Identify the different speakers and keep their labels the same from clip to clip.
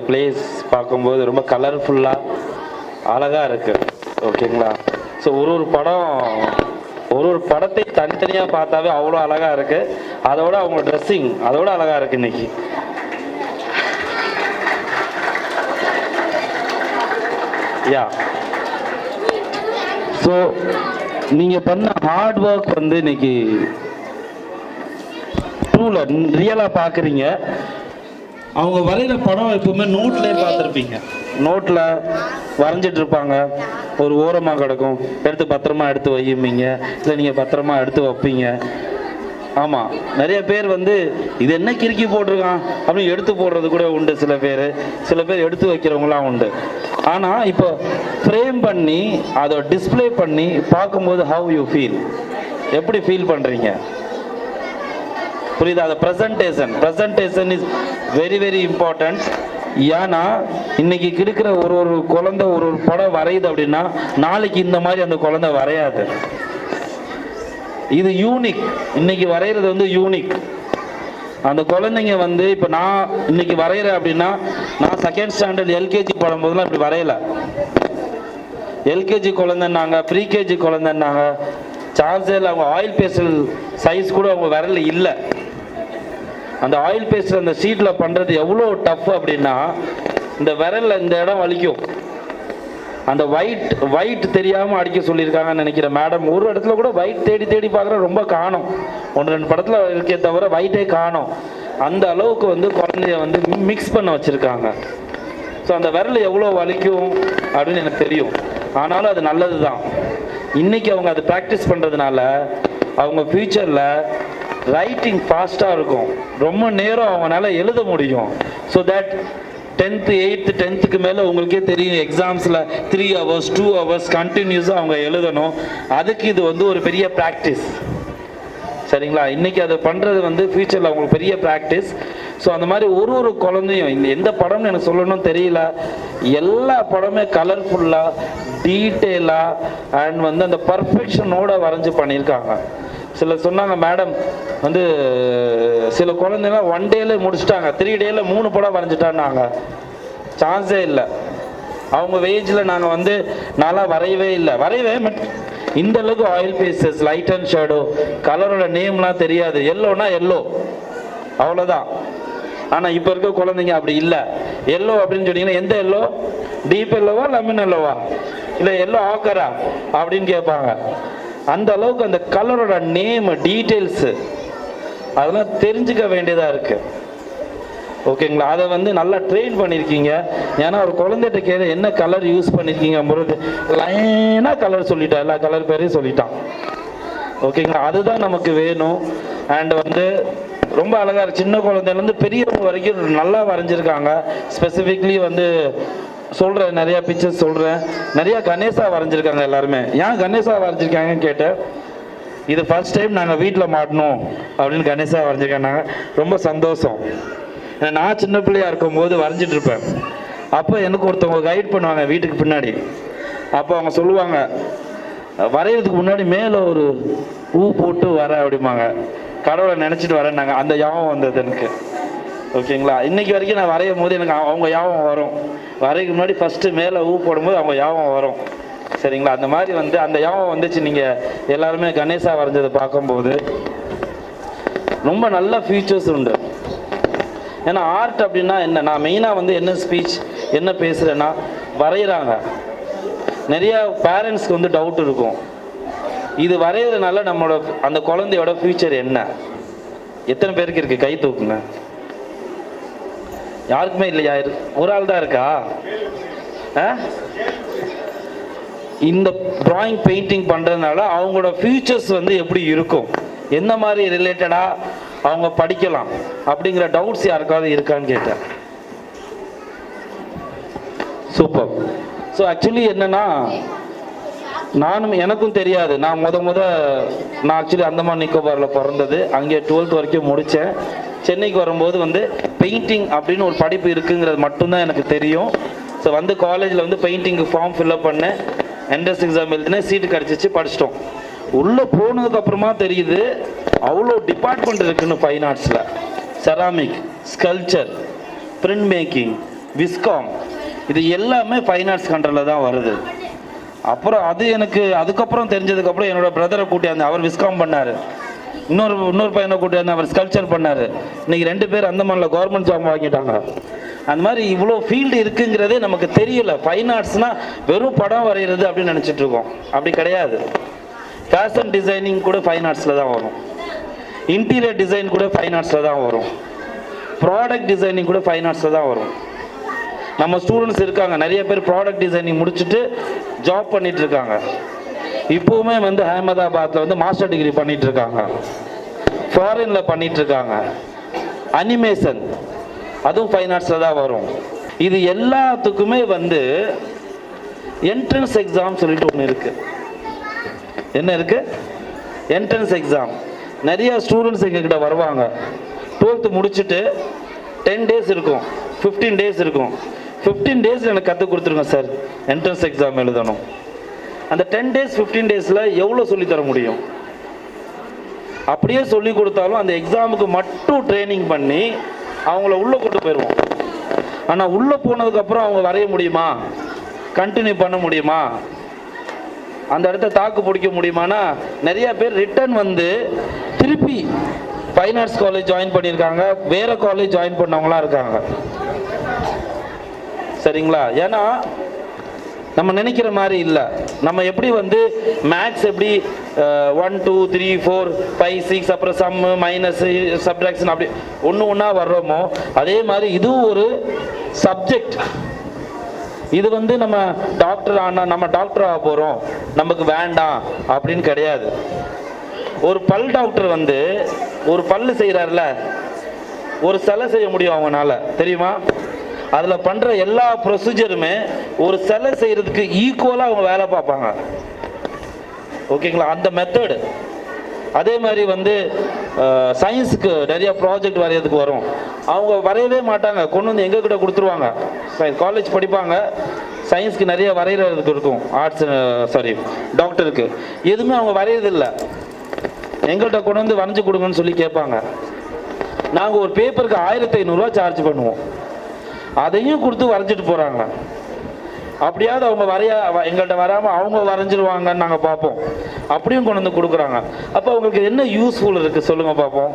Speaker 1: Place பார்க்கும்போது ரொம்ப கலர்ஃபுல்லாக அழகாக இருக்குது. ஓகேங்களா? ஸோ ஒரு ஒரு படத்தை தனித்தனியாக பார்த்தாவே அவ்வளோ அழகாக இருக்குது. அதோட அவங்க ட்ரெஸ்ஸிங் அதோட அழகாக இருக்குது இன்னைக்கு. யா ஸோ நீங்கள் பண்ண ஹார்ட் ஒர்க் வந்து இன்னைக்கு ட்ரூல ரியலாக பார்க்குறீங்க. அவங்க வரைகிற படம் எப்பவுமே நோட்லேயே பார்த்துருப்பீங்க. நோட்டில் வரைஞ்சிட்டு இருப்பாங்க, ஒரு ஓரமாக கிடக்கும், எடுத்து பத்திரமா எடுத்து வையும்பீங்க, இல்லை நீங்கள் பத்திரமா எடுத்து வைப்பீங்க. ஆமாம், நிறைய பேர் வந்து இது என்ன கிறுக்கி போட்டிருக்கான் அப்படின்னு எடுத்து போடுறது கூட உண்டு. சில பேர் எடுத்து வைக்கிறவங்களாம் உண்டு. ஆனால் இப்போ ஃப்ரேம் பண்ணி அதை டிஸ்பிளே பண்ணி பார்க்கும்போது ஹவ் யூ ஃபீல், எப்படி ஃபீல் பண்ணுறீங்க? புரியுதா? அது presentation is very very important. ஏன்னா இன்னைக்கு இருக்கிற ஒரு குழந்தை ஒரு படம் வரையுது அப்படின்னா நாளைக்கு இந்த மாதிரி அந்த குழந்தை வரையாது. இது யூனிக். இன்னைக்கு வரைகிறது வந்து யூனிக். அந்த குழந்தைங்க வந்து இப்போ நான் இன்னைக்கு வரைகிறேன் அப்படின்னா, நான் செகண்ட் ஸ்டாண்டர்ட் எல்கேஜி போடும்போதுலாம் இப்படி வரையலை. எல்கேஜி குழந்தைன்னாங்க, ப்ரீகேஜி குழந்தைன்னாங்க, சார்ஜர் அவங்க ஆயில் பேஸ்டல் சைஸ் கூட அவங்க விரல இல்லை. அந்த ஆயில் பேஸ்டல் அந்த ஷீட்டில் பண்ணுறது எவ்வளோ டஃப் அப்படின்னா, இந்த விரலில் இந்த இடம் வலிக்கும். அந்த ஒயிட் தெரியாமல் அடிக்க சொல்லியிருக்காங்கன்னு நினைக்கிறேன் மேடம். ஒரு இடத்துல கூட ஒயிட் தேடி பார்க்குற ரொம்ப காணும். 1-2 படத்தில் இருக்கே தவிர ஒயிட்டே காணும். அந்த அளவுக்கு வந்து குழந்தைய வந்து மிக்ஸ் பண்ண வச்சுருக்காங்க. ஸோ அந்த விரல் எவ்வளோ வலிக்கும் அப்படின்னு எனக்கு தெரியும். ஆனாலும் அது நல்லது தான். இன்றைக்கி அவங்க அதை ப்ராக்டிஸ் பண்ணுறதுனால அவங்க ஃப்யூச்சரில் ரைட்டிங் ஃபாஸ்ட்டாக இருக்கும். ரொம்ப நேரம் அவங்களால எழுத முடியும். So that 10th 8th 10th மேலே உங்களுக்கே தெரியும், எக்ஸாம்ஸில் 3 hours 2 hours கண்டினியூஸாக அவங்க எழுதணும். அதுக்கு இது வந்து ஒரு பெரிய ப்ராக்டிஸ். சரிங்களா? இன்றைக்கி அதை பண்ணுறது வந்து ஃப்யூச்சரில் அவங்களுக்கு பெரிய ப்ராக்டிஸ். ஸோ அந்த மாதிரி ஒரு குழந்தையும் இந்த எந்த படம்னு எனக்கு சொல்லணும்னு தெரியல, எல்லா படமே கலர்ஃபுல்லாக டீட்டெயிலாக அண்ட் வந்து அந்த பர்ஃபெக்ஷனோட வரைஞ்சி பண்ணியிருக்காங்க. சில சொன்னாங்க மேடம் வந்து சில குழந்தைங்களாம் 1 டேல முடிச்சுட்டாங்க, 3 டேல 3 படம் வரைஞ்சிட்டான்னாங்க. சான்ஸே இல்லை. அவங்க வேஜில் நாங்கள் வந்து நான்லாம் வரையவே இந்த அளவுக்கு ஆயில் பேசஸ், லைட் அண்ட் ஷேடோ, கலரோட நேம்லாம் தெரியாது. எல்லோனா எல்லோ, அவ்வளோதான். ஆனால் இப்போ இருக்க குழந்தைங்க அப்படி இல்லை. எல்லோ அப்படின்னு சொன்னீங்கன்னா எந்த எல்லோ? டீப் எல்லோவா லெமன் எல்லோவா இல்லை எல்லோ ஆக்கரா அப்படின்னு கேட்பாங்க. அந்த அளவுக்கு அந்த கலரோட நேம் டீட்டெயில்ஸு அதெல்லாம் தெரிஞ்சுக்க வேண்டியதாக இருக்குது. ஓகேங்களா? அதை வந்து நல்லா ட்ரெயின் பண்ணியிருக்கீங்க. ஏன்னா ஒரு குழந்தைகிட்ட கேட்க என்ன கலர் யூஸ் பண்ணியிருக்கீங்க பொழுது லைனாக கலர் சொல்லிட்டான், எல்லா கலர் பேரையும் சொல்லிட்டான். ஓகேங்களா? அதுதான் நமக்கு வேணும். அண்ட் வந்து ரொம்ப அழகாக இருக்கு. சின்ன குழந்தைலேருந்து பெரியவங்க வரைக்கும் நல்லா வரைஞ்சிருக்காங்க. ஸ்பெசிஃபிக்லி வந்து சொல்கிறேன், நிறையா பிக்சர்ஸ் சொல்கிறேன். நிறையா கணேசா வரைஞ்சிருக்காங்க எல்லாருமே. ஏன் கணேசா வரைஞ்சிருக்காங்கன்னு கேட்டேன். இது ஃபர்ஸ்ட் டைம் நாங்கள் வீட்டில் மாட்டணும் அப்படின்னு கணேசா வரைஞ்சிருக்காங்க. ரொம்ப சந்தோஷம். நான் சின்ன பிள்ளையாக இருக்கும்போது வரைஞ்சிட்டு இருப்பேன். அப்போ எனக்கு ஒருத்தவங்க கைட் பண்ணுவாங்க வீட்டுக்கு பின்னாடி. அப்போ அவங்க சொல்லுவாங்க, வரைகிறதுக்கு முன்னாடி மேலே ஒரு பூ போட்டு வர அப்படிம்பாங்க. கடவுளை நினச்சிட்டு வரேன்னாங்க. அந்த ஞாபகம் வந்தது எனக்கு. ஓகேங்களா? இன்றைக்கி வரைக்கும் நான் வரையும் போது எனக்கு அவங்க ஞாபகம் வரும். வரைக்கு முன்னாடி ஃபஸ்ட்டு மேலே பூ போடும்போது அவங்க ஞாபகம் வரும். சரிங்களா? அந்த மாதிரி வந்து அந்த ஞாபகம் வந்துச்சு. நீங்கள் எல்லாருமே கணேசா வரைஞ்சதை பார்க்கும்போது ரொம்ப நல்ல ஃபியூச்சர்ஸ் உண்டு. ஏன்னா ஆர்ட் அப்படின்னா என்ன, நான் மெயினாக வந்து என்ன ஸ்பீச் என்ன பேசுகிறேன்னா, வரைகிறாங்க. நிறையா பேரண்ட்ஸ்க்கு வந்து டவுட் இருக்கும், இது வரைகிறதுனால நம்மளோட அந்த குழந்தையோட ஃபியூச்சர் என்ன? எத்தனை பேருக்கு இருக்குது? கை தூக்குங்க. யாருக்குமே இல்லையா? ஒரு ஆள் தான் இருக்கா? இந்த டிராயிங் பெயிண்டிங் பண்ணுறதுனால அவங்களோட ஃபியூச்சர்ஸ் வந்து எப்படி இருக்கும், எந்த மாதிரி ரிலேட்டடாக அவங்க படிக்கலாம் அப்படிங்கிற டவுட்ஸ் யாருக்காவது இருக்கான்னு கேட்டேன். சூப்பர். ஸோ ஆக்சுவலி என்னன்னா, எனக்கும் தெரியாது. நான் நான் ஆக்சுவலி அந்தமான் நிக்கோபாரில் பிறந்தது. அங்கே 12th வரைக்கும் முடித்தேன். சென்னைக்கு வரும்போது வந்து பெயிண்டிங் அப்படின்னு ஒரு படிப்பு இருக்குங்கிறது மட்டும்தான் எனக்கு தெரியும். ஸோ வந்து காலேஜில் வந்து பெயிண்டிங்கு ஃபார்ம் ஃபில்அப் பண்ணேன். என்ட்ரன்ஸ் எக்ஸாம் எழுதினேன், சீட்டு கிடச்சிச்சு, படிச்சிட்டோம். உள்ளே போனதுக்கப்புறமா தெரியுது அவ்வளோ டிபார்ட்மெண்ட் இருக்குன்னு ஃபைன் ஆர்ட்ஸில். Ceramic, sculpture, print making, viscom, இது எல்லாமே ஃபைன் ஆர்ட்ஸ் கண்ட்ரோலில் தான் வருது. அப்புறம் அது எனக்கு அதுக்கப்புறம் தெரிஞ்சதுக்கப்புறம் என்னோட பிரதரை கூட்டியாந்து, அவர் விஸ்காம் பண்ணார். இன்னொரு பையனை கூட்டியாந்து அவர் ஸ்கல்ச்சர் பண்ணார். இன்னைக்கு 2 பேர் அந்தமானில் கவர்மெண்ட் ஜாப் வாங்கிட்டாங்க. அந்த மாதிரி இவ்வளோ ஃபீல்டு இருக்குங்கிறதே நமக்கு தெரியல. ஃபைன் ஆர்ட்ஸ்னால் வெறும் படம் வரைகிறது அப்படின்னு நினச்சிட்டு இருக்கோம். அப்படி கிடையாது. ஃபேஷன் டிசைனிங் கூட ஃபைன் ஆர்ட்ஸில் தான் வரும். இன்டீரியர் டிசைன் கூட ஃபைன் ஆர்ட்ஸில் தான் வரும். ப்ராடக்ட் டிசைனிங் கூட ஃபைன் ஆர்ட்ஸில் தான் வரும். நம்ம ஸ்டூடெண்ட்ஸ் இருக்காங்க, நிறைய பேர் ப்ராடக்ட் டிசைனிங் முடிச்சுட்டு ஜாப் பண்ணிட்டு இருக்காங்க. இப்போவுமே வந்து அகமதாபாத்தில் வந்து மாஸ்டர் டிகிரி பண்ணிட்டு இருக்காங்க, ஃபாரினில் பண்ணிட்டு இருக்காங்க. அனிமேஷன் அதுவும் ஃபைன் ஆர்ட்ஸில் தான் வரும். இது எல்லாத்துக்குமே வந்து என்ட்ரன்ஸ் எக்ஸாம் சொல்லிட்டு ஒன்று இருக்கு. என்ன இருக்கு? Entrance exam. நிறைய ஸ்டூடெண்ட்ஸ் எங்ககிட்ட வருவாங்க, 12th முடிச்சுட்டு 10 days இருக்கும், 15 days இருக்கும். 15 days எனக்கு கற்றுக் கொடுத்துருங்க சார், என்ட்ரன்ஸ் எக்ஸாம் எழுதணும். அந்த 10 days 15 daysல எவ்வளோ சொல்லித்தர முடியும்? அப்படியே சொல்லி கொடுத்தாலும் அந்த எக்ஸாமுக்கு மட்டும் ட்ரைனிங் பண்ணி அவங்கள உள்ளே கொண்டு போயிடுவோம். ஆனால் உள்ளே போனதுக்கப்புறம் அவங்க வரைய முடியுமா, கண்டினியூ பண்ண முடியுமா, அந்த இடத்த தாக்கு பிடிக்க முடியுமானா நிறைய பேர் ரிட்டர்ன் வந்து திருப்பி ஃபைன் ஆர்ட்ஸ் காலேஜ் ஜாயின் பண்ணியிருக்காங்க, வேற காலேஜ் ஜாயின் பண்ணவங்களாம் இருக்காங்க. சரிங்களா? ஏன்னா நம்ம நினைக்கிற மாதிரி இல்லை. நம்ம எப்படி வந்து மேக்ஸ் எப்படி 1 2 3 4 5 6 அப்புறம் சம்மு மைனஸ் சப்ட்ராக்ஷன் அப்படி ஒன்றா வர்றோமோ அதே மாதிரி இதுவும் ஒரு சப்ஜெக்ட். இது வந்து நம்ம டாக்டர் ஆனால் நம்ம டாக்டர் ஆக போகிறோம், நமக்கு வேண்டாம் அப்படின்னு கிடையாது. ஒரு பல் டாக்டர் வந்து ஒரு பல்லு செய்கிறார்ல, ஒரு சிலை செய்ய முடியும் அவங்களால, தெரியுமா? அதில் பண்ணுற எல்லா ப்ரொசீஜருமே ஒரு சிலை செய்கிறதுக்கு ஈக்குவலாக அவங்க வேலை பார்ப்பாங்க. ஓகேங்களா? அந்த மெத்தடு. அதே மாதிரி வந்து சயின்ஸுக்கு நிறைய ப்ராஜெக்ட் வரைகிறதுக்கு வரும், அவங்க வரையவே மாட்டாங்க, கொண்டு வந்து எங்ககிட்ட கொடுத்துருவாங்க. காலேஜ் படிப்பாங்க, சயின்ஸ்க்கு நிறைய வரைகிறதுக்கு இருக்கும், ஆர்ட்ஸ் டாக்டருக்கு எதுவுமே அவங்க வரைகிறதில்லை. எங்கள்கிட்ட கொண்டு வந்து வரைஞ்சி கொடுங்கன்னு சொல்லி கேட்பாங்க. நாங்கள் ஒரு பேப்பருக்கு 1500 சார்ஜ் பண்ணுவோம், அதையும் கொடுத்து வரைஞ்சிட்டு போகிறாங்க. அப்படியாவது அவங்க எங்கள்கிட்ட வராமல் அவங்க வரைஞ்சிருவாங்கன்னு நாங்கள் பார்ப்போம். அப்படியும் கொண்டு வந்து கொடுக்குறாங்க. அப்போ அவங்களுக்கு என்ன யூஸ்ஃபுல் இருக்குது சொல்லுங்கள் பார்ப்போம்.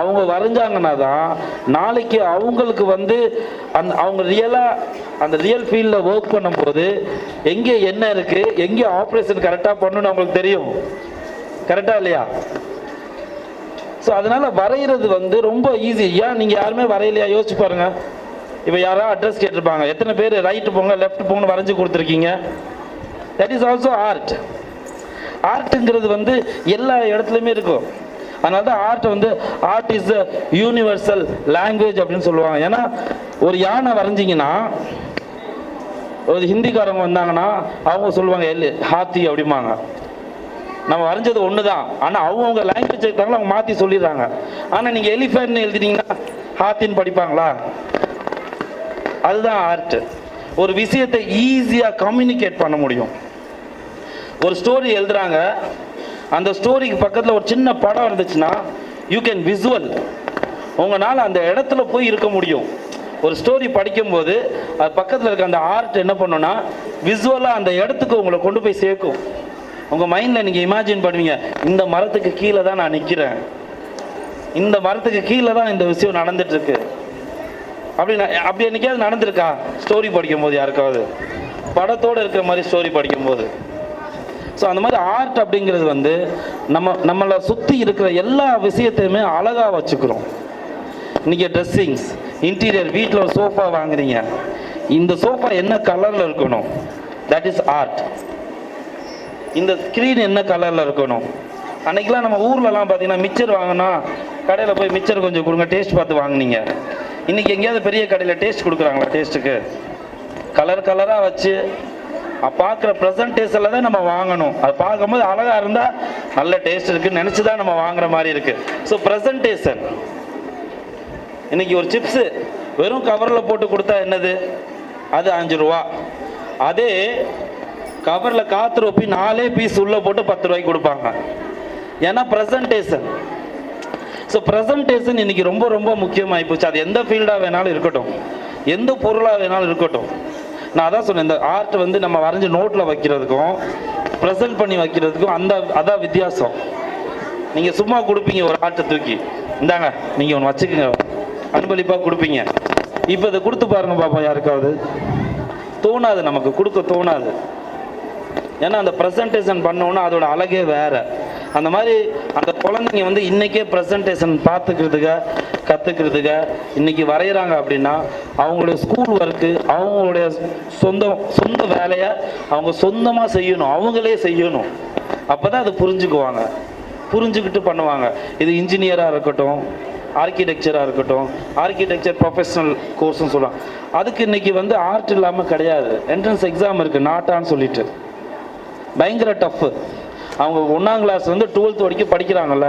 Speaker 1: அவங்க வரைஞ்சாங்கன்னா தான் நாளைக்கு அவங்களுக்கு வந்து அவங்க அந்த ரியல் ஃபீல்டில் ஒர்க் பண்ணும்போது எங்கே என்ன இருக்குது, எங்கே ஆப்ரேஷன் கரெக்டாக பண்ணணும்னு அவங்களுக்கு தெரியும். கரெக்டாக இல்லையா? ஸோ அதனால் வரைகிறது வந்து ரொம்ப ஈஸி. ஏன் நீங்கள் யாருமே வரையலையா? யோசிச்சு பாருங்க. இப்போ யாராவது அட்ரஸ் கேட்டிருப்பாங்க, எத்தனை பேர் ரைட்டு போங்க லெஃப்ட் போங்க வரைஞ்சி கொடுத்துருக்கீங்க? That is also art. ஆர்ட்டுங்கிறது வந்து எல்லா இடத்துலையுமே இருக்கும். அதனால தான் art is a universal language அப்படின்னு சொல்லுவாங்க. ஏன்னா ஒரு யானை வரைஞ்சிங்கன்னா ஒரு ஹிந்திக்காரங்க வந்தாங்கன்னா அவங்க சொல்லுவாங்க ஹாத்தி அப்படிம்பாங்க. நம்ம வரைஞ்சது ஒன்று தான், ஆனால் அவங்க லாங்குவேஜ் எடுத்தாங்களோ அவங்க மாற்றி சொல்லிடுறாங்க. ஆனால் நீங்கள் எலிஃபென்ட்னு எழுதிட்டீங்கன்னா ஹாத்தின்னு படிப்பாங்களா? அதுதான் ஆர்ட். ஒரு விஷயத்தை ஈஸியாக கம்யூனிகேட் பண்ண முடியும். ஒரு ஸ்டோரி எழுதுறாங்க, அந்த ஸ்டோரிக்கு பக்கத்தில் ஒரு சின்ன படம் இருந்துச்சுன்னா யூ கேன் விசுவல், உங்களால் அந்த இடத்துல போய் இருக்க முடியும். ஒரு ஸ்டோரி படிக்கும்போது அது பக்கத்தில் இருக்க அந்த ஆர்ட் என்ன பண்ணுன்னா விசுவலாக அந்த இடத்துக்கு உங்களை கொண்டு போய் சேர்க்கும். உங்கள் மைண்டில் நீங்கள் இமேஜின் பண்ணுவீங்க, இந்த மரத்துக்கு கீழே தான் நான் நிற்கிறேன், இந்த மரத்துக்கு கீழே தான் இந்த விஷயம் நடந்துட்டுருக்கு. அப்படி என்னைக்காவது நடந்திருக்கா? ஸ்டோரி படிக்கும்போது யாருக்காவது படத்தோடு இருக்கிற மாதிரி ஸ்டோரி படிக்கும்போது. ஸோ அந்த மாதிரி ஆர்ட் அப்படிங்கிறது வந்து நம்மளை சுற்றி இருக்கிற எல்லா விஷயத்தையுமே அழகாக வச்சுக்கிறோம். இன்றைக்கி ட்ரெஸ்ஸிங்ஸ், இன்டீரியர், வீட்டில் ஒரு சோஃபா வாங்குறீங்க, இந்த சோஃபா என்ன கலரில் இருக்கணும், தட் இஸ் ஆர்ட். இந்த ஸ்க்ரீன் என்ன கலரில் இருக்கணும். அன்றைக்கெலாம் நம்ம ஊர்லலாம் பார்த்தீங்கன்னா மிச்சர் வாங்கினா கடையில் போய் மிச்சர் கொஞ்சம் கொடுங்க டேஸ்ட் பார்த்து வாங்கினீங்க. இன்றைக்கி எங்கேயாவது பெரிய கடையில் டேஸ்ட் கொடுக்குறாங்களா? டேஸ்ட்டுக்கு கலராக வச்சு பார்க்குற ப்ரெசன்டேஷனில் தான் நம்ம வாங்கணும். அது பார்க்கும்போது அழகாக இருந்தால் நல்ல டேஸ்ட் இருக்குதுன்னு நினச்சி தான் நம்ம வாங்குற மாதிரி இருக்குது. So presentation. இன்றைக்கி ஒரு சிப்ஸு வெறும் கவரில் போட்டு கொடுத்தா என்னது, அது 5 ரூபா. அதே கவரில் காத்துருப்பி 4 பீஸ் உள்ளே போட்டு 10 ரூபாய்க்கு கொடுப்பாங்க. ஏன்னா ப்ரெசன்டேஷன். ஸோ ப்ரெசன்டேஷன் இன்றைக்கி ரொம்ப ரொம்ப முக்கியமாகி போச்சு. அது எந்த ஃபீல்டாக வேணாலும் இருக்கட்டும். எந்த பொருளாக வேணாலும் இருக்கட்டும். நான் அதான் சொன்னேன், இந்த ஆர்ட் வந்து நம்ம வரைஞ்சி நோட்டில் வைக்கிறதுக்கும் ப்ரெசென்ட் பண்ணி வைக்கிறதுக்கும் அதான் வித்தியாசம். நீங்கள் சும்மா கொடுப்பீங்க ஒரு ஆர்ட்டை தூக்கி, இந்தாங்க நீங்கள் ஒன்று வச்சுக்கோங்க, அன்பளிப்பாக கொடுப்பீங்க. இப்போ இதை கொடுத்து பாருங்க பாப்பா, யாருக்காவது தோணாது, நமக்கு கொடுக்க தோணாது. ஏன்னா அந்த ப்ரெசன்டேஷன் பண்ணோன்னா அதோட அழகே வேறு. அந்த மாதிரி அந்த குழந்தைங்க வந்து இன்றைக்கே ப்ரெசன்டேஷன் கற்றுக்கிறதுக்க இன்றைக்கி வரைகிறாங்க அப்படின்னா அவங்களுடைய ஸ்கூல் ஒர்க்கு, அவங்களுடைய சொந்த வேலையை அவங்க சொந்தமாக செய்யணும், அவங்களே செய்யணும். அப்போ தான் அதை புரிஞ்சுக்கிட்டு பண்ணுவாங்க. இது இன்ஜினியராக இருக்கட்டும், ஆர்கிடெக்சராக இருக்கட்டும், ஆர்கிடெக்சர் ப்ரொஃபஷனல் கோர்ஸ்னு சொல்லுவாங்க. அதுக்கு இன்றைக்கி வந்து ஆர்ட் இல்லாமல் கிடையாது. என்ட்ரன்ஸ் எக்ஸாம் இருக்குது, நாட்டான்னு சொல்லிட்டு பயங்கர டஃப்பு. அவங்க 1ஆம் கிளாஸ் வந்து 12th வரைக்கும் படிக்கிறாங்கல்ல,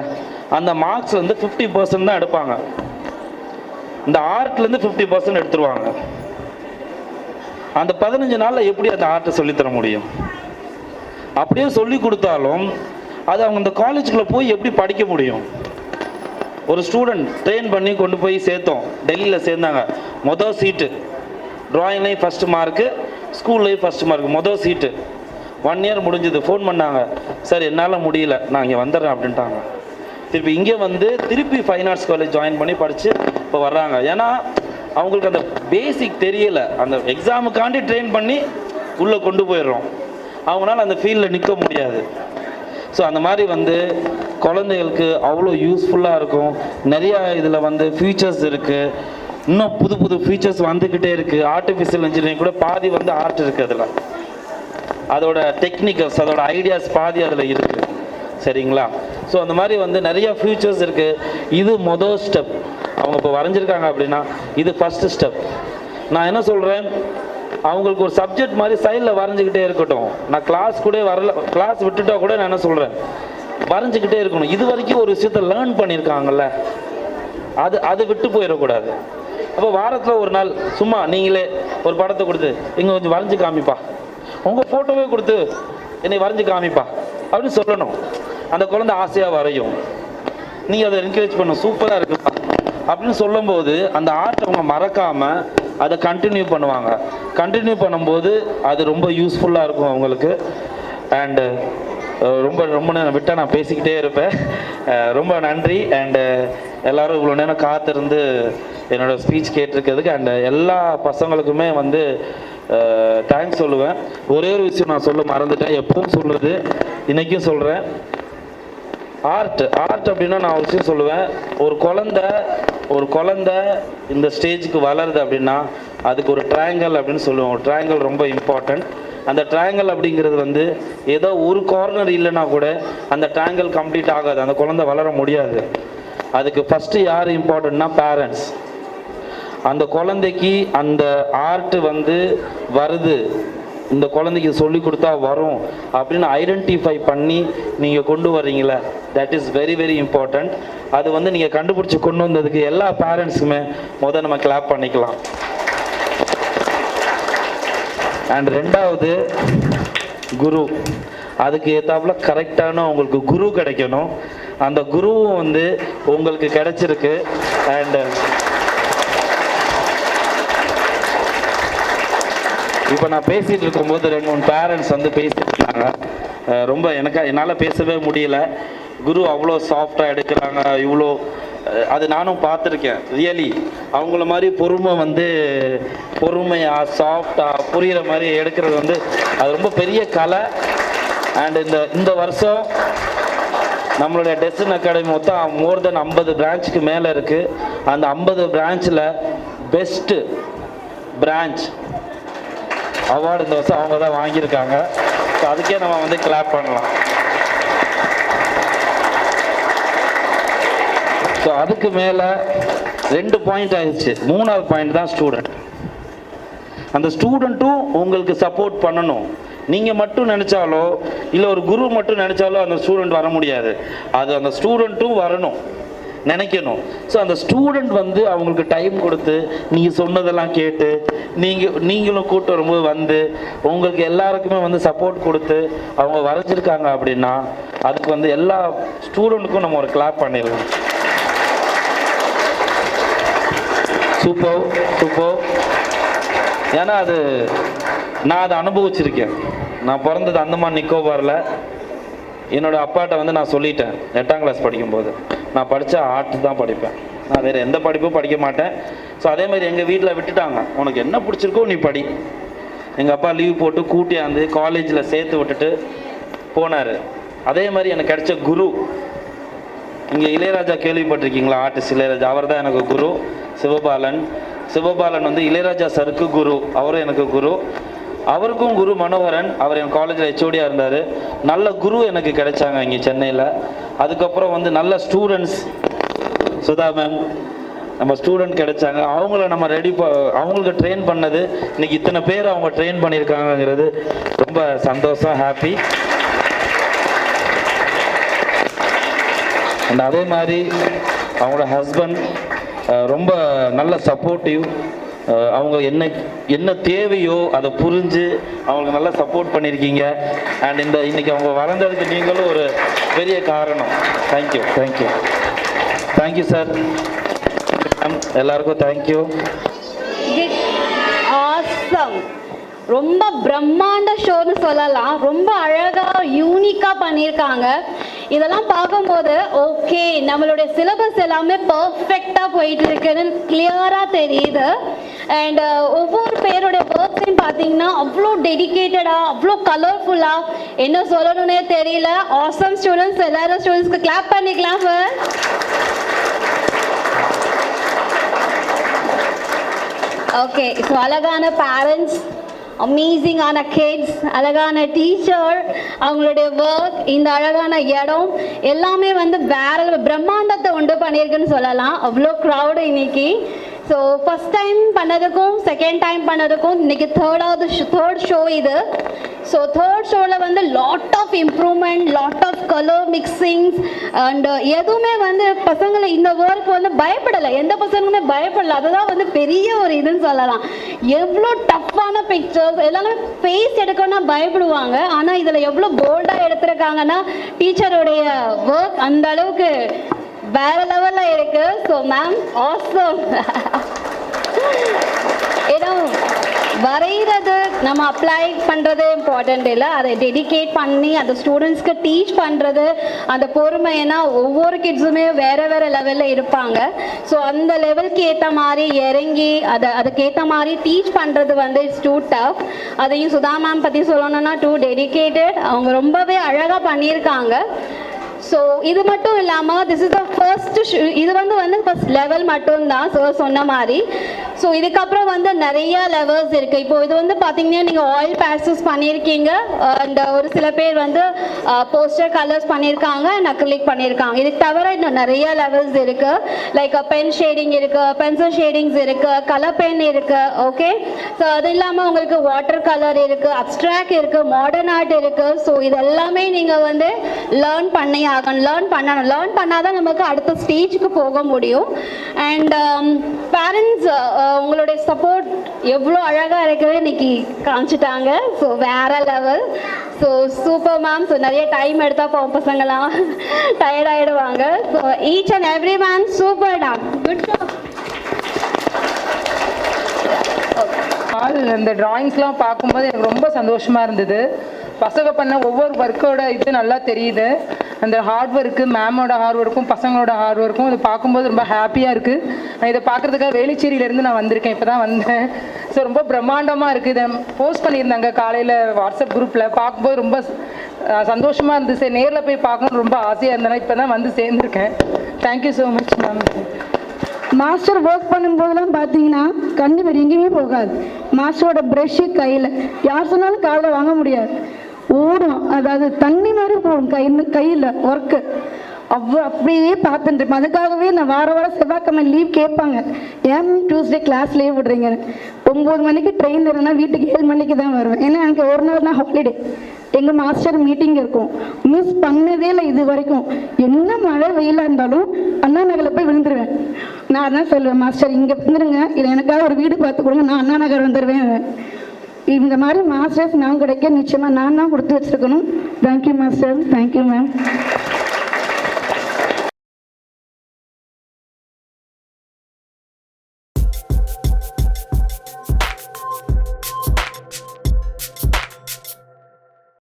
Speaker 1: அந்த மார்க்ஸ் வந்து 50% தான் எடுப்பாங்க. இந்த ஆர்ட்லேருந்து 50% எடுத்துருவாங்க. அந்த 15 நாளில் எப்படி அந்த ஆர்ட்டை சொல்லித்தர முடியும்? அப்படியே சொல்லி கொடுத்தாலும் அது அவங்க இந்த காலேஜுக்குள்ளே போய் எப்படி படிக்க முடியும்? ஒரு ஸ்டூடெண்ட் ட்ரெயின் பண்ணி கொண்டு போய் சேர்த்தோம், டெல்லியில் சேர்ந்தாங்க. மொதல் சீட்டு, ட்ராயிங்லேயும் ஃபஸ்ட்டு மார்க்கு, ஸ்கூல்லையும் ஃபஸ்ட்டு மார்க்கு, மொதல் சீட்டு. 1 இயர் முடிஞ்சது. ஃபோன் பண்ணாங்க, சார் என்னால் முடியல, நான் இங்கே வந்துடுறேன் அப்படின்ட்டாங்க. திருப்பி இங்கே வந்து திருப்பி ஃபைன் ஆர்ட்ஸ் காலேஜ் ஜாயின் பண்ணி படித்து இப்போ வர்றாங்க. ஏன்னா அவங்களுக்கு அந்த பேசிக் தெரியலை. அந்த எக்ஸாமுக்காண்டி ட்ரெயின் பண்ணி உள்ளே கொண்டு போயிடுறோம், அவங்களால அந்த ஃபீல்டில் நிற்க முடியாது. ஸோ அந்த மாதிரி வந்து குழந்தைகளுக்கு அவ்வளோ யூஸ்ஃபுல்லாக இருக்கும். நிறையா இதில் வந்து ஃபியூச்சர்ஸ் இருக்குது, இன்னும் புது ஃபியூச்சர்ஸ் வந்துக்கிட்டே இருக்குது. ஆர்டிஃபிஷியல் இன்ஜினியரிங் கூட பாதி வந்து ஆர்ட் இருக்குது, அதில் அதோட டெக்னிக்கல்ஸ், அதோட ஐடியாஸ் பாதி அதில் இருக்குது. சரிங்களா? ஸோ அந்த மாதிரி வந்து நிறைய ஃபியூச்சர்ஸ் இருக்குது. இது மொதல் ஸ்டெப். அவங்க இப்போ வரைஞ்சிருக்காங்க அப்படின்னா இது ஃபஸ்ட்டு ஸ்டெப். நான் என்ன சொல்கிறேன், அவங்களுக்கு ஒரு சப்ஜெக்ட் மாதிரி சைடில் வரைஞ்சிக்கிட்டே இருக்கட்டும். நான் கிளாஸ் கூட வரல, கிளாஸ் விட்டுட்டா கூட நான் என்ன சொல்கிறேன், வரைஞ்சிக்கிட்டே இருக்கணும். இது வரைக்கும் ஒரு விஷயத்தை லேர்ன் பண்ணியிருக்காங்கல்ல, அது விட்டு போயிடக்கூடாது. அப்போ வாரத்தில் ஒரு நாள் சும்மா நீங்களே ஒரு படத்தை கொடுத்து இங்கே கொஞ்சம் வரைஞ்சி காமிப்பா, உங்கள் ஃபோட்டோவே கொடுத்து என்னை வரைஞ்சி காமிப்பா அப்படின்னு சொல்லணும். அந்த குழந்தை ஆசையாக வரையும். நீங்கள் அதை என்கரேஜ் பண்ணணும், சூப்பராக இருக்குப்பா அப்படின்னு சொல்லும்போது அந்த ஆர்ட் அவங்க மறக்காமல் அதை கண்டினியூ பண்ணுவாங்க. கண்டினியூ பண்ணும்போது அது ரொம்ப யூஸ்ஃபுல்லாக இருக்கும் அவங்களுக்கு. அண்டு ரொம்ப நேரம் விட்டால் நான் பேசிக்கிட்டே இருப்பேன். ரொம்ப நன்றி. அண்டு எல்லோரும் இவ்வளோ நேரம் காத்திருந்து என்னோடய ஸ்பீச் கேட்டிருக்கிறதுக்கு அண்டு எல்லா பசங்களுக்குமே வந்து தேங்க்ஸ் சொல்லுவேன். ஒரே ஒரு விஷயம் நான் சொல்ல மறந்துட்டேன், எப்பவும் சொல்கிறது, இன்றைக்கும் சொல்கிறேன். ஆர்ட் அப்படின்னா நான் ஒரு விஷயம் சொல்லுவேன். ஒரு குழந்தை இந்த ஸ்டேஜுக்கு வளருது அப்படின்னா அதுக்கு ஒரு ட்ரையாங்கிள் அப்படின்னு சொல்லுவோம். ஒரு ட்ரையாங்கிள் ரொம்ப இம்பார்ட்டன்ட். அந்த ட்ரையாங்கிள் அப்படிங்கிறது வந்து ஏதோ ஒரு கார்னர் இல்லைன்னா கூட அந்த ட்ரையாங்கிள் கம்ப்ளீட் ஆகாது, அந்த குழந்தை வளர முடியாது. அதுக்கு ஃபஸ்ட்டு யார் இம்பார்ட்டன்ட்னா பேரண்ட்ஸ். அந்த குழந்தைக்கு அந்த ஆர்ட் வந்து வருது, இந்த குழந்தைக்கு சொல்லி கொடுத்தா வரும் அப்படின்னு ஐடென்டிஃபை பண்ணி நீங்கள் கொண்டு வர்றீங்களே, that is very very important. அது வந்து நீங்கள் கண்டுபிடிச்சி கொண்டு வந்ததுக்கு எல்லா பேரண்ட்ஸுக்குமே நம்ம கிளாப் பண்ணிக்கலாம். அண்ட் ரெண்டாவது குரு, அதுக்கு ஏற்றாப்புல கரெக்டான உங்களுக்கு குரு கிடைக்கணும். அந்த குருவும் வந்து உங்களுக்கு கிடைச்சிருக்கு. அண்ட் இப்போ நான் பேசிகிட்டு இருக்கும்போது 2-3 பேரண்ட்ஸ் வந்து பேசிட்டு இருந்தாங்க. ரொம்ப என்னால் பேசவே முடியல. குரு அவ்வளோ சாஃப்டாக எடுக்கிறாங்க, இவ்வளோ அது நானும் பார்த்துருக்கேன். ரியலி அவங்கள மாதிரி பொறுமையாக சாஃப்டாக புரிகிற மாதிரி எடுக்கிறது வந்து அது ரொம்ப பெரிய கலை. அண்ட் இந்த வருஷம் நம்மளுடைய டெஸ்டன் அகாடமி மொத்தம் மோர் தென் 50 பிரான்ச்சுக்கு மேலே இருக்குது. அந்த 50 பிரான்ச்சில் பெஸ்ட்டு பிரான்ச் அவார்டு இந்த வருஷம் அவங்க தான் வாங்கியிருக்காங்க. ஸோ அதுக்கே நம்ம வந்து கிளாப் பண்ணலாம். ஸோ அதுக்கு மேலே 2 பாயிண்ட் ஆயிடுச்சு. 3ஆவது பாயிண்ட் தான் ஸ்டூடெண்ட். அந்த ஸ்டூடெண்ட்டும் உங்களுக்கு சப்போர்ட் பண்ணணும். நீங்கள் மட்டும் நினச்சாலோ இல்லை ஒரு குரு மட்டும் நினச்சாலோ அந்த ஸ்டூடெண்ட் வர முடியாது. அது அந்த ஸ்டூடெண்ட்டும் வரணும், நினைக்கணும். ஸோ அந்த ஸ்டூடெண்ட் வந்து அவங்களுக்கு டைம் கொடுத்து நீங்கள் சொன்னதெல்லாம் கேட்டு நீங்களும் கூட்டு வரும்போது வந்து உங்களுக்கு எல்லாருக்குமே வந்து சப்போர்ட் கொடுத்து அவங்க வரைஞ்சிருக்காங்க அப்படின்னா அதுக்கு வந்து எல்லா ஸ்டூடெண்ட்டுக்கும் நம்ம ஒரு கிளாப் பண்ணிடலாம். Super super. ஏன்னா அது நான் அதை அனுபவிச்சிருக்கேன். நான் பிறந்தது அந்தமான் நிக்கோபாரில். என்னோட அப்பாட்ட வந்து நான் சொல்லிட்டேன் 8ஆம் கிளாஸ் படிக்கும்போது, நான் படித்த ஆர்ட் தான் படிப்பேன், நான் வேறு எந்த படிப்பும் படிக்க மாட்டேன். ஸோ அதே மாதிரி எங்கள் வீட்டில் விட்டுட்டாங்க, உனக்கு என்ன பிடிச்சிருக்கோ நீ படி. எங்கள் அப்பா லீவ் போட்டு கூட்டியாந்து காலேஜில் சேர்த்து விட்டுட்டு போனார். அதே மாதிரி எனக்கு கிடைச்ச குரு, இங்கே இளையராஜா கேள்விப்பட்டிருக்கீங்களா? ஆர்டிஸ்ட் இளையராஜா, அவர் தான் எனக்கு குரு. சிவபாலன் வந்து இளையராஜா சருக்கு குரு, அவரும் எனக்கு குரு. அவருக்கும் குரு மனோகரன், அவர் என் காலேஜில் ஹெச்ஓடியாக இருந்தார். நல்ல குரு எனக்கு கிடைச்சாங்க இங்கே சென்னையில். அதுக்கப்புறம் வந்து நல்ல ஸ்டூடெண்ட்ஸ், சுதா மேம் நம்ம ஸ்டூடெண்ட் கிடைச்சாங்க. அவங்கள நம்ம அவங்களுக்கு ட்ரெயின் பண்ணது இன்னைக்கு இத்தனை பேர் அவங்க ட்ரெயின் பண்ணியிருக்காங்கங்கிறது ரொம்ப சந்தோஷம், ஹாப்பி. அண்ட் அதே மாதிரி அவங்களோட ஹஸ்பண்ட் ரொம்ப நல்ல சப்போர்ட்டிவ். அவங்க என்ன தேவையோ அதை புரிஞ்சு அவங்களுக்கு நல்லா சப்போர்ட் பண்ணியிருக்கீங்க. அண்ட் இன்னைக்கு அவங்க வளர்ந்ததுக்கு நீங்களும் ஒரு பெரிய காரணம். Thank you sir. எல்லாருக்கும் தேங்க்யூ.
Speaker 2: ஆசம், ரொம்ப பிரம்மாண்ட ஷோன்னு சொல்லலாம். ரொம்ப அழகாக யூனிக்காக பண்ணியிருக்காங்க. இதெல்லாம் பார்க்கும்போது ஓகே, நம்மளுடைய சிலபஸ் எல்லாமே பர்ஃபெக்டாக போயிட்டு இருக்குன்னு கிளியராக தெரியுது. அண்ட் ஒவ்வொரு பேருடைய ஒர்க்ஸையும் பார்த்தீங்கன்னா அவ்வளோ டெடிக்கேட்டடாக, அவ்வளோ கலர்ஃபுல்லாக, என்ன சொல்லணும்னே தெரியல. ஆசம் ஸ்டூடெண்ட்ஸ், எல்லாரும் ஸ்டூடெண்ட்ஸ்க்கு கிளாப் பண்ணிக்கலாம் சார். ஓகே, ஸோ அழகான பேரண்ட்ஸ், அமேசிங்கான கிட்ஸ், அழகான டீச்சர், அவங்களுடைய ஒர்க், இந்த அழகான இடம் எல்லாமே வந்து வேற பிரம்மாண்டத்தை உண்டு பண்ணியிருக்குன்னு சொல்லலாம். அவ்வளோ க்ரௌடு இன்னைக்கு. ஸோ ஃபஸ்ட் டைம் பண்ணதுக்கும் செகண்ட் டைம் பண்ணதுக்கும் இன்னைக்கு தேர்ட் ஷோ இது. ஸோ தேர்ட் ஷோவில் வந்து lot of improvement, lot of colour mixings and எதுவுமே வந்து பசங்களை இந்த ஒர்க் வந்து பயப்படலை, எந்த பசங்களுமே பயப்படலை. அதுதான் வந்து பெரிய ஒரு இதுன்னு சொல்லலாம். எவ்வளோ டஃப்பான பிக்சர்ஸ், எல்லாமே ஃபேஸ் எடுக்கணும்னா பயப்படுவாங்க. ஆனால் இதில் எவ்வளோ போல்டாக எடுத்துருக்காங்கன்னா டீச்சருடைய ஒர்க் அந்த அளவுக்கு வேற லெவலில் இருக்கு. So ma'am awesome. ஏன்னா வரைகிறது நம்ம அப்ளை பண்ணுறது இம்பார்ட்டண்ட் இல்லை, அதை டெடிகேட் பண்ணி அந்த ஸ்டூடெண்ட்ஸ்க்கு டீச் பண்ணுறது அந்த பொறுமை. ஏன்னா ஒவ்வொரு கிட்ஸுமே வேறு வேறு லெவலில் இருப்பாங்க. ஸோ அந்த லெவலுக்கு ஏற்ற மாதிரி இறங்கி அதுக்கேற்ற மாதிரி டீச் பண்ணுறது வந்து இட்ஸ் டூ டஃப். அதையும் சுதா மேம் பற்றி சொல்லணும்னா டூ டெடிக்கேட்டட், அவங்க ரொம்பவே அழகாக பண்ணியிருக்காங்க. ஸோ இது மட்டும் இல்லாமல் திஸ் இஸ் த ஃபர்ஸ்ட், இது வந்து ஃபர்ஸ்ட் லெவல் மட்டும்தான் சார் சொன்ன மாதிரி. ஸோ இதுக்கப்புறம் வந்து நிறைய லெவல்ஸ் இருக்குது. இப்போது இது வந்து பார்த்தீங்கன்னா நீங்கள் ஆயில் பேஸ்டல்ஸ் பண்ணியிருக்கீங்க, அண்ட் ஒரு சில பேர் வந்து போஸ்டர் கலர்ஸ் பண்ணியிருக்காங்க அண்ட் அக்ரிலிக் பண்ணியிருக்காங்க. இதுக்கு தவிர இன்னும் நிறைய லெவல்ஸ் இருக்குது. லைக் பென் ஷேடிங் இருக்குது, பென்சில் ஷேடிங்ஸ் இருக்குது, கலர் பென் இருக்குது. ஓகே, ஸோ அது இல்லாமல் உங்களுக்கு வாட்டர் கலர் இருக்குது, அப்ஸ்ட்ராக்ட் இருக்குது, மாடர்ன் ஆர்ட் இருக்குது. ஸோ இது எல்லாமே நீங்கள் வந்து லேர்ன் பண்ணணும். பண்ணாதான் நமக்கு அடுத்த ஸ்டேஜுக்கு போக முடியும். அண்ட் பேரண்ட்ஸ் உங்களுடைய சப்போர்ட் எவ்வளோ அழகாக இருக்குது இன்னைக்கு காமிச்சிட்டாங்க. ஸோ வேற level. So super ma'am. So நிறைய டைம் எடுத்தால் போகும், பசங்களாம் டயர்ட் ஆகிடுவாங்க. So each and every man super ma'am, good job.
Speaker 3: இந்த டிராயிங்ஸ்லாம் பார்க்கும்போது எனக்கு ரொம்ப சந்தோஷமாக இருந்தது. பசங்க பண்ண ஒவ்வொரு ஒர்க்கோட இது நல்லா தெரியுது. அந்த ஹார்ட் ஒர்க்கு, மேமோட ஹார்ட் ஒர்க்கும் பசங்களோட ஹார்ட் ஒர்க்கும் இது பார்க்கும்போது ரொம்ப ஹாப்பியாக இருக்குது. நான் இதை பார்க்குறதுக்காக வேலுச்சேரியிலேருந்து நான் வந்திருக்கேன், இப்போ தான் வந்தேன். ஸோ ரொம்ப பிரம்மாண்டமாக இருக்குது. இதை போஸ்ட் பண்ணியிருந்தாங்க காலையில் வாட்ஸ்அப் குரூப்பில், பார்க்கும்போது ரொம்ப சந்தோஷமாக இருந்துச்சு. நேரில் போய் பார்க்கணுன்னு ரொம்ப ஆசையாக இருந்தேன், இப்போ தான் வந்து சேர்ந்துருக்கேன். Thank you so much ma'am.
Speaker 4: Master work பண்ணும்போதெல்லாம் பார்த்தீங்கன்னா கண்ணு வேறு எங்கேயுமே போகாது. மாஸ்டரோட ப்ரெஷ்ஷு கையில், யார் சொன்னாலும் காலில் வாங்க முடியாது, ஓடும். அதாவது தண்ணி மாதிரி போகும் கையில் ஒர்க்கு. அப்படியே பார்த்துட்டுருப்பேன். அதுக்காகவே நான் வாரம் செவ்வாய்க்கிழமை லீவ் கேட்பாங்க, ஏன் டியூஸ்டே கிளாஸ் லீவ் விடுறீங்கன்னு. 9 மணிக்கு ட்ரெயின் இருந்தால் வீட்டுக்கு 7 மணிக்கு தான் வருவேன். ஏன்னா எனக்கு ஒரு நாள் தான் ஹாலிடே, எங்கள் மாஸ்டர் மீட்டிங் இருக்கும். மிஸ் பண்ணதே இல்லை இது வரைக்கும். என்ன மழை வெயிலாக இருந்தாலும் அண்ணா நகரில் போய் விழுந்துருவேன். நான் தான் சொல்லுவேன், மாஸ்டர் இங்கே வந்துடுங்க, இல்லை எனக்காக ஒரு வீடு பார்த்து கொடுங்க, நான் அண்ணா நகர் வந்துடுவேன். இந்த மாதிரி மாஸ்டர்ஸ் நான் கிடைக்க நிச்சயமாக நான் தான் கொடுத்து வச்சுருக்கணும். Thank you master, thank you ma'am.